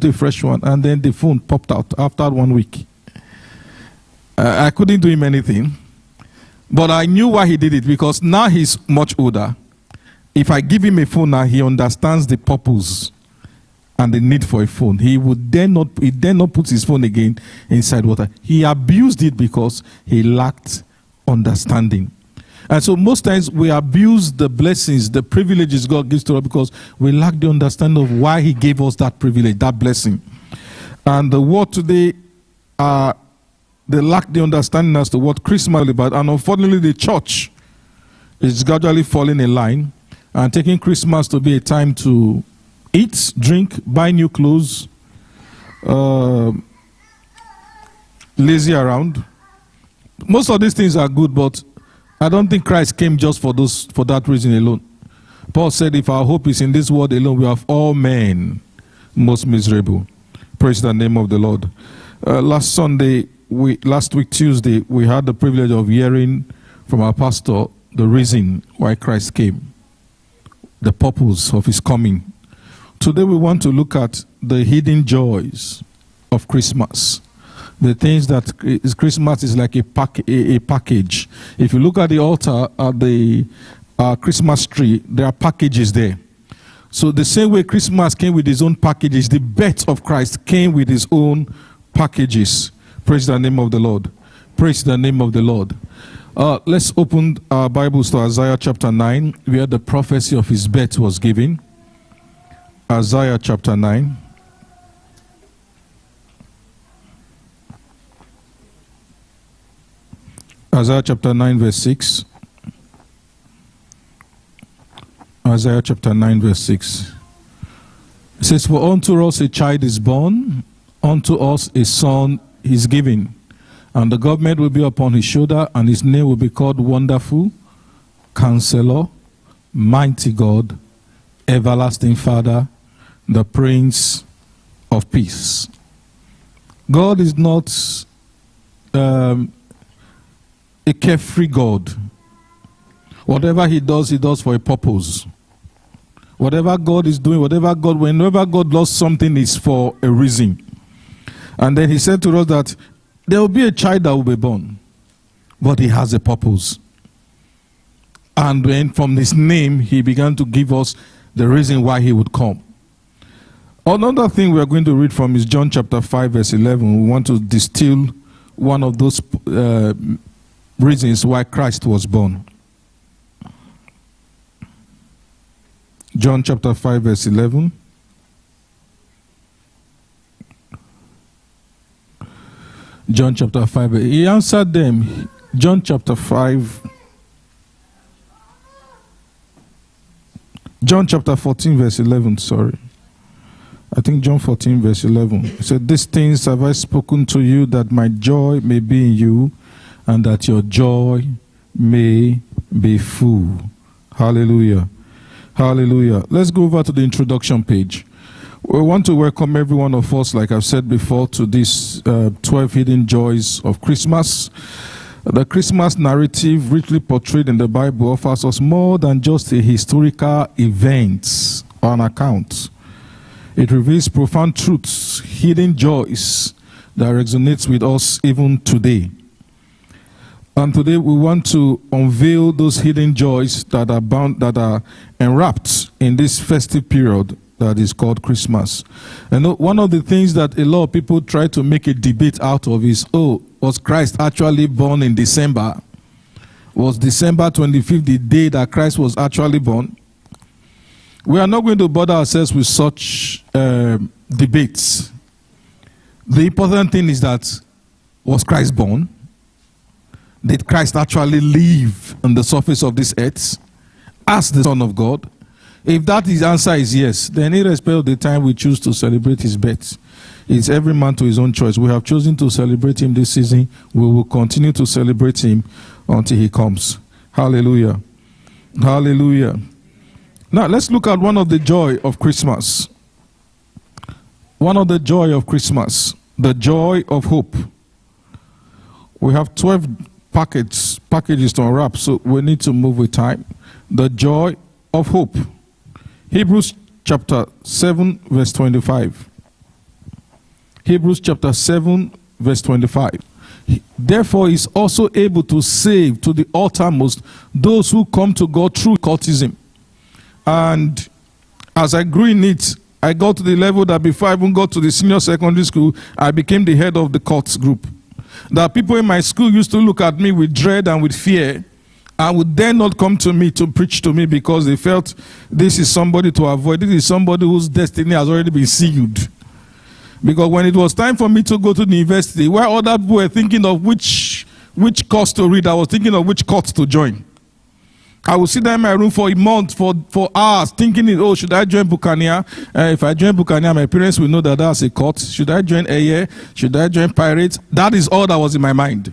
a fresh one, and then the phone popped out after 1 week. I couldn't do him anything, but I knew why he did it, because now he's much older. If I give him a phone now, he understands the purpose and the need for a phone. He dare not put his phone again inside water. He abused it because he lacked understanding. And so most times we abuse the blessings, the privileges God gives to us, because we lack the understanding of why he gave us that privilege, that blessing. And the world today, they lack the understanding as to what Christmas is about. And unfortunately, the church is gradually falling in line and taking Christmas to be a time to eat, drink, buy new clothes, lazy around. Most of these things are good, but I don't think Christ came just for that reason alone. Paul said, if our hope is in this world alone, we have all men most miserable. Praise the name of the Lord. Last week Tuesday, we had the privilege of hearing from our pastor the reason why Christ came, the purpose of his coming. Today we want to look at the hidden joys of Christmas. The things that Christmas is like a package. If you look at the altar at the Christmas tree, there are packages there. So the same way Christmas came with his own packages, the birth of Christ came with his own packages. Praise the name of the Lord. Praise the name of the Lord. Let's open our Bibles to Isaiah chapter 9, where the prophecy of his birth was given. Isaiah chapter 9. Isaiah chapter 9 verse 6. Isaiah chapter 9 verse 6. It says, for unto us a child is born, unto us a son is given, and the government will be upon his shoulder, and his name will be called Wonderful, Counselor, Mighty God, Everlasting Father, the Prince of Peace. God is not a carefree God. Whatever he does for a purpose. Whatever God is doing, whenever God does something, is for a reason. And then he said to us that there will be a child that will be born, but he has a purpose. And then from his name, he began to give us the reason why he would come. Another thing we are going to read from is John chapter 5 verse 11. We want to distill one of those reasons why Christ was born. John chapter 5 verse 11. John chapter 5. He answered them. John chapter 5. John chapter 14 verse 11, sorry. I think John 14 verse 11. He said, these things have I spoken to you, that my joy may be in you, and that your joy may be full. Hallelujah. Hallelujah. Let's go over to the introduction page. We want to welcome every one of us, like I've said before, to these 12 hidden joys of Christmas. The Christmas narrative, richly portrayed in the Bible, offers us more than just a historical event or an account. It reveals profound truths, hidden joys that resonates with us even today. And today we want to unveil those hidden joys that are enwrapped in this festive period that is called Christmas. And one of the things that a lot of people try to make a debate out of is, was Christ actually born in December? Was December 25th the day that Christ was actually born? We are not going to bother ourselves with such debates. The important thing is that, was Christ born? Did Christ actually live on the surface of this earth as the Son of God? If that is answer is yes, then irrespective of the time we choose to celebrate his birth, it's every man to his own choice. We have chosen to celebrate him this season. We will continue to celebrate him until he comes. Hallelujah. Hallelujah. Now, let's look at one of the joy of Christmas. One of the joy of Christmas. The joy of hope. We have 12 packages to unwrap, so we need to move with time. The joy of hope. Hebrews chapter 7 verse 25. Hebrews chapter 7, verse 25. Therefore is also able to save to the uttermost those who come to God through cultism. And as I grew in it, I got to the level that before I even got to the senior secondary school, I became the head of the cults group. That people in my school used to look at me with dread and with fear, and would dare not come to me to preach to me because they felt this is somebody to avoid. This is somebody whose destiny has already been sealed. Because when it was time for me to go to the university, where other people were thinking of which course to read, I was thinking of which course to join. I would sit there in my room for a month, for hours, thinking, oh, should I join Buccaneer? If I join Buccaneer, my parents will know that that's a court. Should I join Aye? Should I join Pirates? That is all that was in my mind.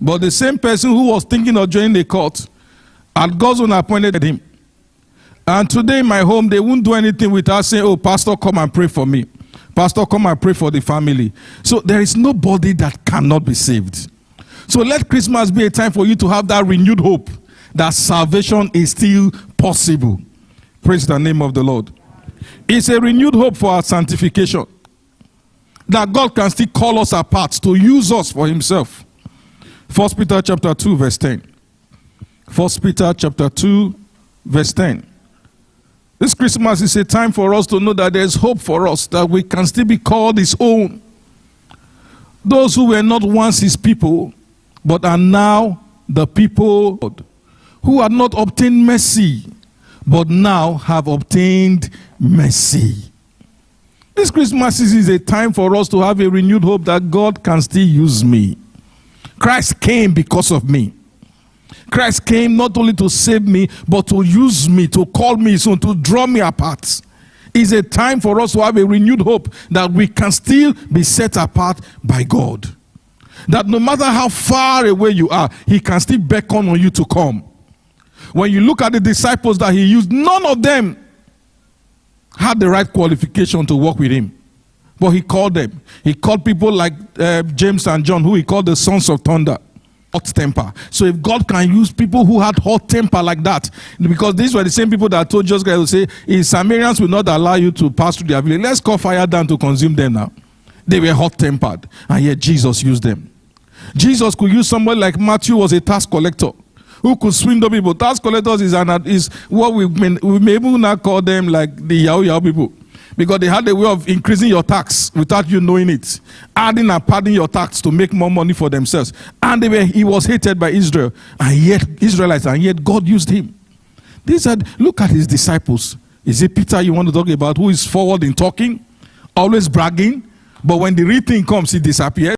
But the same person who was thinking of joining the court, had God's own appointed him. And today in my home, they won't do anything without saying, oh, pastor, come and pray for me. Pastor, come and pray for the family. So there is nobody that cannot be saved. So let Christmas be a time for you to have that renewed hope that salvation is still possible. Praise the name of the Lord. It's a renewed hope for our sanctification. That God can still call us apart to use us for himself. 1 Peter chapter 2 verse 10. 1 Peter chapter 2 verse 10. This Christmas is a time for us to know that there is hope for us, that we can still be called his own. Those who were not once his people, but are now the people who had not obtained mercy, but now have obtained mercy. This Christmas is a time for us to have a renewed hope that God can still use me. Christ came because of me. Christ came not only to save me, but to use me, to call me soon, to draw me apart. It's a time for us to have a renewed hope that we can still be set apart by God. That no matter how far away you are, he can still beckon on you to come. When you look at the disciples that he used, none of them had the right qualification to work with him. But he called them. He called people like James and John, who he called the sons of thunder. Hot temper. So if God can use people who had hot temper like that, because these were the same people that told Jesus Christ to say, if Samaritans will not allow you to pass through their village, let's call fire down to consume them now. They were hot tempered, and yet Jesus used them. Jesus could use somebody like Matthew, was a tax collector, who could swindle people. Tax collectors is what we may even now call them like the Yahoo people. Because they had a way of increasing your tax without you knowing it. Adding and padding your tax to make more money for themselves. And he was hated by Israel. And yet, Israelites, and yet God used him. Look at his disciples. Is it Peter you want to talk about, who is forward in talking? Always bragging. But when the real thing comes, he disappears.